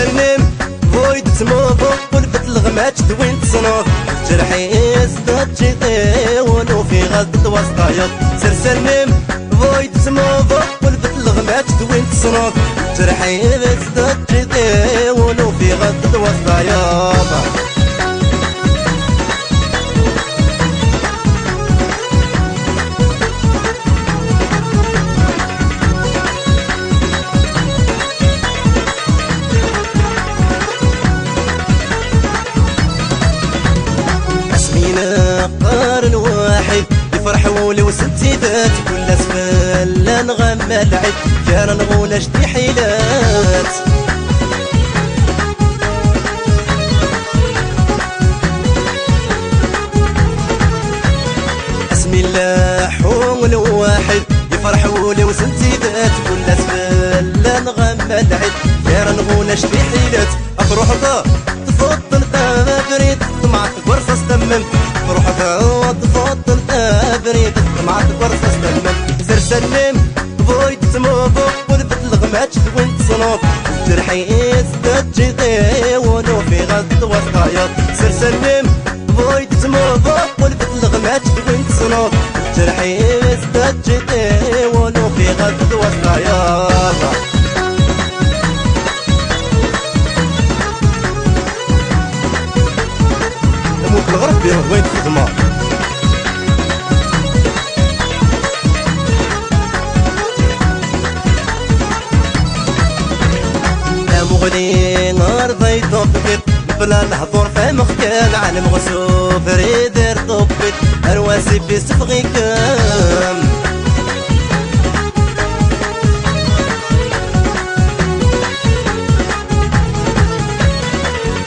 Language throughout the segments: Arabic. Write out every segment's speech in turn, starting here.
سلم فويد تموفو قلبت الغمات دوين تصنوف جرحي ازداد جيطي ولو في غد وسطايط سر سلم فويد تموفو قلبت الغمات دوين تصنوف جرحي ازداد جيطي ولو في غد وسطايط قارن واحد يفرحوا لي وسنتي ذات كل اسفل لا نغمى العيب كان نغول اشتي حيلات اسمي الله حول واحد يفرحوا لي وسنتي ذات كل اسفل لا نغمى العيب كان نغول اشتي حيلات اروح ذا تفضل بريد معك ورصص تمم روح تفضل بريد معك ورصص تمم سر سلم فويد تموفو ولبت الغمات وين تصنوف جرحي ازداد جيطي ولو في غد وسطايط سر سلم فويد تموفو ولبت الغمات وين تصنوف جرحي ازداد جيطي ولو في غد وسطايط الغرب بيه وين تخدمه يا مغني نار ضيط طبقت بلا الحضور في مختال عالم غسوف ريدر طبقت ارواسي في سفغي كام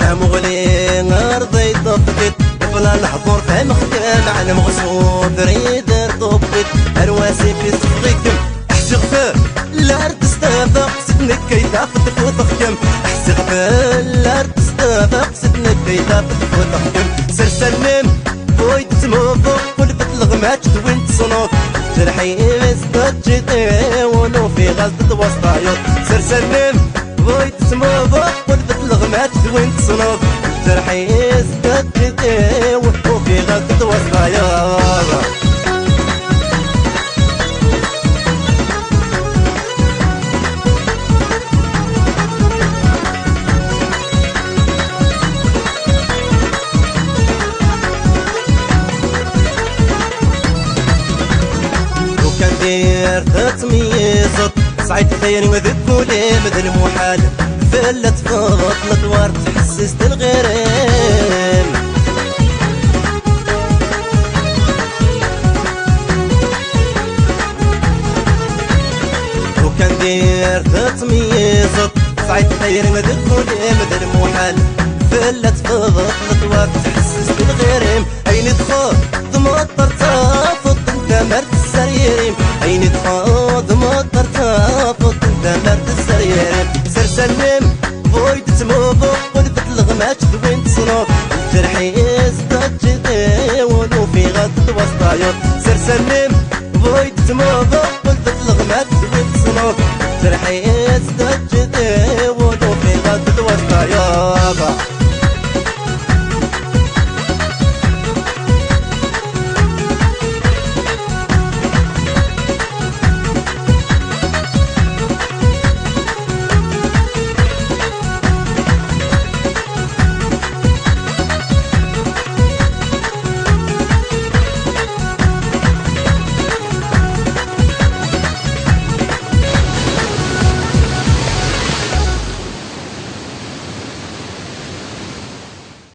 يا مغني نار ضيط طبقت بلا الحضور في مختال عالم غسوف ريدر طبقت ارواسي في سفغي كام احسي غفار لا تستافق سدنك كي تافت وتخكم احسي غفار لا تستافق سدنك كي تافت وتخكم سر سلم فويد تموفو قلبت الغمات وين تصنوف جرحي ازداد جيطي ولو في غزة وسطايط سر سلم فويد تموفو قلبت الغمات وين تصنوف جرحي ازداد جيطي ولو في غزة وسطايط دير تتميزت صعيد ثيري وذكولي مثل محال فلت فضلت الادوار تحسست الغيرين وكان دير تتميزت صعيد ثيري وذكولي مثل محال فلت فضلت الادوار تحسست الغيرين اين تخاف ضمطر تافض انت مرت السريرين اين تخاض مطر تافض انت مرت السريرين سر سلم فويد تموفو قلبت الغمات وين تصنوف جرحي ازداد جيطي ولو في غد وسطايط سر سلم فويد تموفو قلبت الغمات وين تصنوف جرحي ازداد جيطي